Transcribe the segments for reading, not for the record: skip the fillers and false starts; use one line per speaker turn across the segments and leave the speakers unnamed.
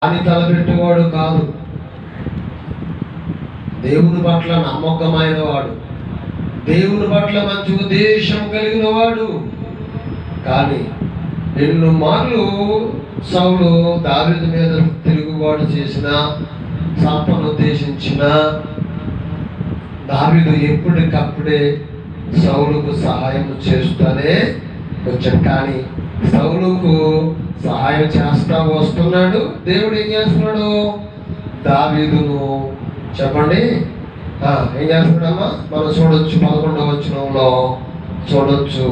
అని తలపెట్టేవాడు కాదు. దేవుని పట్ల నమ్మకమైన వాడు, దేవుని పట్ల మంచి ఉద్దేశం కలిగిన వాడు. కానీ ఎన్నో మార్లు సౌలు దావీదు మీద తిరుగుబాటు చేసిన, సంపను ఉద్దేశించిన దావీదు ఎప్పటికప్పుడే సౌలుకు సహాయం చేస్తూనే వచ్చాడు. కానీ సౌలుకు సహాయం చేస్తా వస్తున్నాడు. దేవుడు ఏం చేస్తున్నాడు? దావీదును చెప్పండి ఏం చేస్తున్నాడమ్మా? మనం చూడొచ్చు 11వ వచనంలో చూడొచ్చు.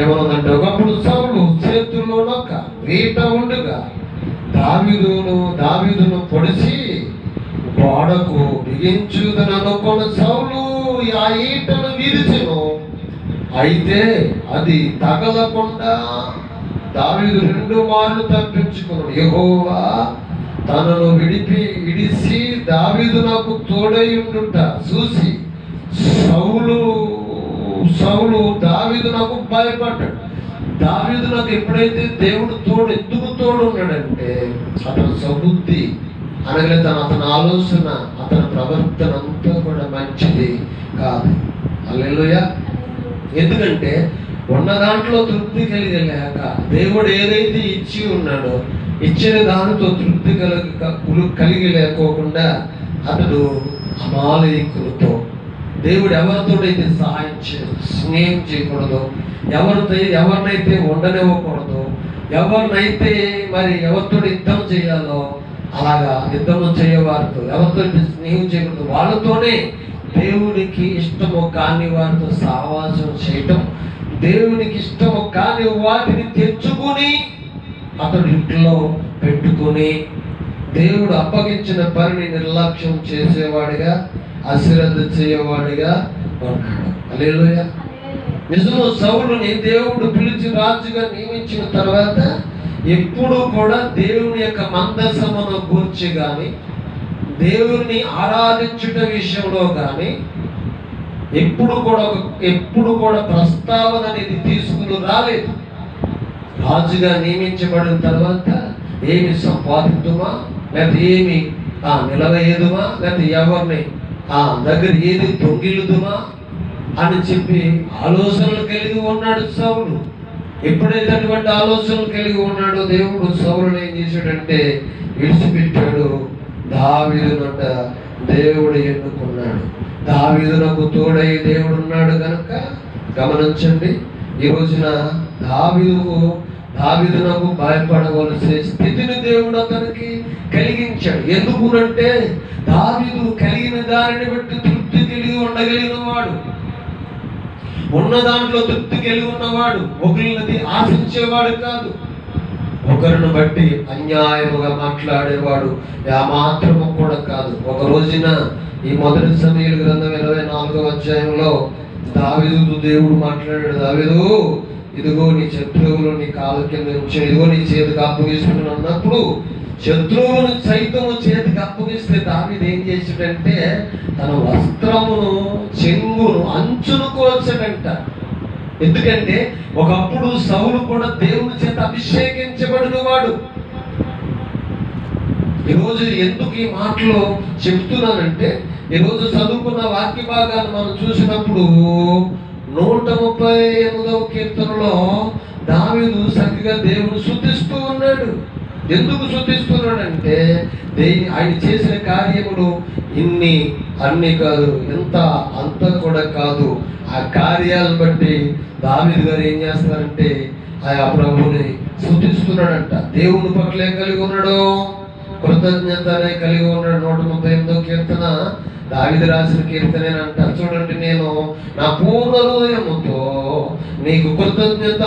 ఏమన్నదంటే, ఒకప్పుడు సౌలు చేతుల్లో ఒక వీట ఉండగా దావీదును పొడిచి గోడకు బిగించుదని అనుకున్న సౌలు ఆ ఈటను విరిచెను. అయితే అది తగలకుండా దావీదు 2 మార్లు తప్పించుకున్నాడు. యెహోవా తనను విడిసి దావీదు నాకు తోడైయుండుట చూసి సౌలు దావీదు నాకు భయపడ్డాడు. దావీదు నాకు ఎప్పుడైతే దేవుడు ఎందుకు తోడు ఉన్నాడంటే, అతని సబుద్ధి అనగా అతని ఆలోచన, అతని ప్రవర్తన అంతా కూడా మంచిది కాదు. హల్లెలూయా. ఎందుకంటే ఉన్న దాంట్లో తృప్తి కలిగలేక, దేవుడు ఏదైతే ఇచ్చి ఉన్నాడో ఇచ్చిన దానితో తృప్తి కలిగి లేకోకుండా అతడు అమాలయకులతో, దేవుడు ఎవరితోడైతే సహాయం స్నేహం చేయకూడదు, ఎవరినైతే ఉండనివ్వకూడదు, ఎవరినైతే ఎవరితో యుద్ధం చేయాలో అలాగా యుద్ధం చేయవారితో, ఎవరితో స్నేహం చేయకూడదు, వాళ్ళతోనే దేవునికి ఇష్టము కాని వారితో సహవాసం చేయటం, దేవునికి ఇష్టము కాని వాటిని తెచ్చుకుని అతడు ఇంట్లో పెట్టుకుని దేవుడు అప్పగించిన పనిని నిర్లక్ష్యం చేసేవాడిగా, అశ్రద్ధ చేయవాడిగా ఉన్నాడు. హల్లెలూయా. నిజము, సౌలుని దేవుడు పిలిచి రాజుగా నియమించిన తర్వాత ఎప్పుడు కూడా దేవుని యొక్క మందసమును గూర్చి కానీ, దేవుని ఆరాధించుట విషయంలో కానీ ఎప్పుడు కూడా ప్రస్తావన అనేది తీసుకుని రాలేదు. రాజుగా నియమించబడిన తర్వాత ఏమి సంపాదిద్దుమా, లేకపోతే ఏమి నిలవేదుమా, లేకపోతే ఎవరిని దగ్గర ఏది దొంగిలుదుమా అని చెప్పి ఆలోచనలు కలిగి ఉన్నాడు సౌలు. ఎప్పుడైతే అటువంటి ఆలోచనలు కలిగి ఉన్నాడో దేవుడు సౌలుని ఏం చేశాడంటే విడిచిపెట్టాడు. దావీదునంట దేవుడు ఎన్నుకున్నాడు. దావీదునకు తోడై దేవుడు ఉన్నాడు కనుక గమనించండి, ఈ రోజున దావీదునకు భయపడవలసే స్థితిని దేవుడు అతనికి కలిగించాడు. ఎందుకునంటే దావీదు కలిగిన దానిని బట్టి తృప్తి కలిగి ఉండగలిగిన వాడు, ఉన్న దాంట్లో తృప్తి కలిగి ఉన్నవాడు, ఒకరిని ఆశించేవాడు కాదు, ఒకరిని బట్టి అన్యాయముగా మాట్లాడేవాడు మాత్రము కూడా కాదు. ఒక రోజున ఈ మొదటి సమూయేలు గ్రంథం 24వ అధ్యాయంలో దావీదుతో దేవుడు మాట్లాడాడు. దావీదు, ఇదిగో నీ శత్రువులు నీ కాళ్ళ కింద ఉంచాను, ఇదిగో నీ చేతికి అప్పగిస్తున్నాను అన్నప్పుడు శత్రువులను సైతము చేతికి అప్పగిస్తే దావీదు ఏం చేశాడంటే తన వస్త్రమును చెంగును అంచును కోల్చాడంట. ఎందుకంటే ఒకప్పుడు సౌలు కూడా దేవుని చేత అభిషేకించబడిన వాడు. ఈరోజు ఎందుకు ఈ మాటలు చెప్తున్నానంటే, ఈరోజు చదువుకున్న వాక్య భాగాన్ని మనం చూసినప్పుడు 138వ కీర్తనలో దావీదు చక్కగా దేవుని స్తుతిస్తూ ఉన్నాడు. ఎందుకు స్తుతిస్తున్నాడంటే ఆయన చేసిన కార్యములు అన్ని కాదు, అంత కూడా కాదు. ఆ కార్యాలను బట్టి దావీదు గారు ఏం చేస్తున్నారంటే ఆ ప్రభుని స్తుతిస్తున్నాడంట. దేవుని పట్ల ఏం కలిగి ఉన్నాడు? కృతజ్ఞతనే కలిగి ఉన్నాడు. 138వ కీర్తన దావీదు రాసిన కీర్తనేనంట. చూడండి, నేను నా పూర్ణ హృదయముతో నీకు కృతజ్ఞత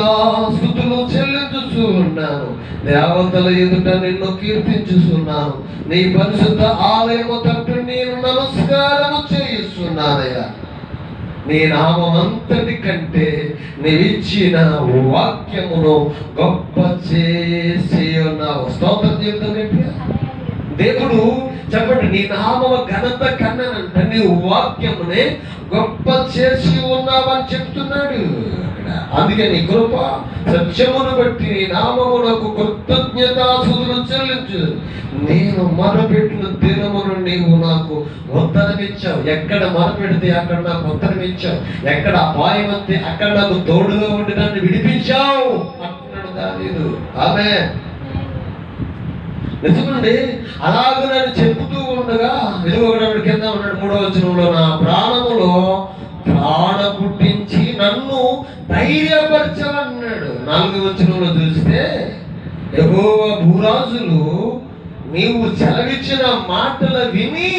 స్తుతులు చెల్లించుచూ ఉన్నాను, దేవతల ఎదుట నిన్ను కీర్తించుతున్నాను, నీ పరిశుద్ధ ఆలయము తట్టు నేను నమస్కారము చేయిస్తున్నానయ్యా. నీ నామంతటి కంటే నీవిచ్చిన వాక్యమును గొప్ప చేసి ఉన్నావు. స్తోత్రం చెప్తానంటే దేవుడు చెప్పండి, నీ నామవ ఘనత కన్నానంట నీ వాక్యమునే గొప్ప చేసి ఉన్నావని చెప్తున్నాడు. ఇక్కడ. అందుకే నీ కృప సత్యమును బట్టి నీ నామమునకు కృతజ్ఞతాస్తుతులు చెల్లించు. నేను మొరపెట్టిన దినమును నీవు నాకు ఉత్తరమిచ్చావు. ఎక్కడ మొరపెడితే అక్కడ నాకు ఉత్తరమిచ్చావు. ఎక్కడ అపాయం వస్తే అక్కడ నాకు తోడుగా ఉండి నన్ను విడిపించావు అంటున్నాడు దావీదు. ఆమేన్. నిజమండి. అలాగ నన్ను చెబుతూ ఉండగా ఇదిగోడు కింద ఉన్నాడు 3వ వచనంలో, నా ప్రాణములో ప్రాణ పుట్టించి నన్ను ధైర్యపరచమన్నాడు. 4వ వచనంలో చూస్తే, యెహోవా భూరాజులు నీవు సెలవిచ్చిన మాటలు విని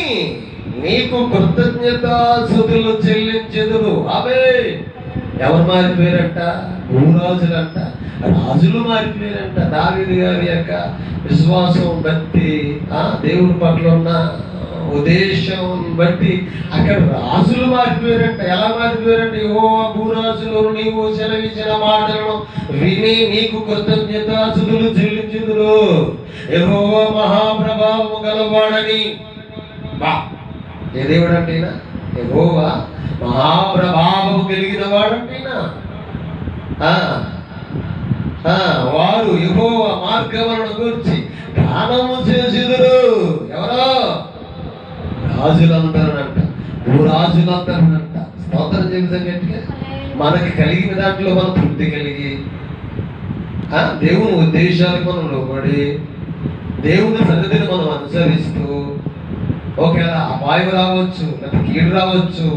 నీకు కృతజ్ఞతాస్తుతులు చెల్లించెదరు. ఆమేన్. ఎవరు మారిపోయారంట? భూరాజులంట, రాజులు మారిపోయారంట. దావీదు గారి యొక్క విశ్వాసం బట్టి, దేవుని పట్ల ఉన్న ఉద్దేశం బట్టి అక్కడ రాజులు మారిపోయారంట. ఎలా మారిపోయారంట? యెహోవా భూరాజులు నీవు సెలవిచ్చిన మాటలను విని నీకు కృతజ్ఞతాస్తుతులు చెల్లించుదురు. యెహోవా మహాప్రభావము గలవాడని. ఏ దేవుడు అంటేనా? యెహోవా మహాప్రభావము కలిగిన వాడంటేనా? వారు యెహోవా మార్గములను గురించి గానము చేసిదురు. ఎవరో? రాజులందరూనంట, భూరాజులందరూనంట. స్తోత్రం చెబుతాం గట్టిగా. మనకి కలిగిన దాంట్లో మనం తృప్తి కలిగి, దేవుని ఉద్దేశాలకు మనం లోబడి, దేవుని సన్నిధిని మనం అనుసరిస్తూ, ఒకవేళ అపాయం రావచ్చు, లేదా కీడు రావచ్చు,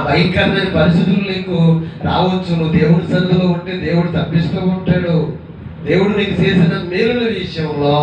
భయంకరమైన పరిస్థితులు నీకు రావచ్చు. నువ్వు దేవుడి సన్నిధిలో ఉంటే దేవుడు తప్పిస్తూ ఉంటాడు. దేవుడు నీకు చేసిన మేలుల విషయంలో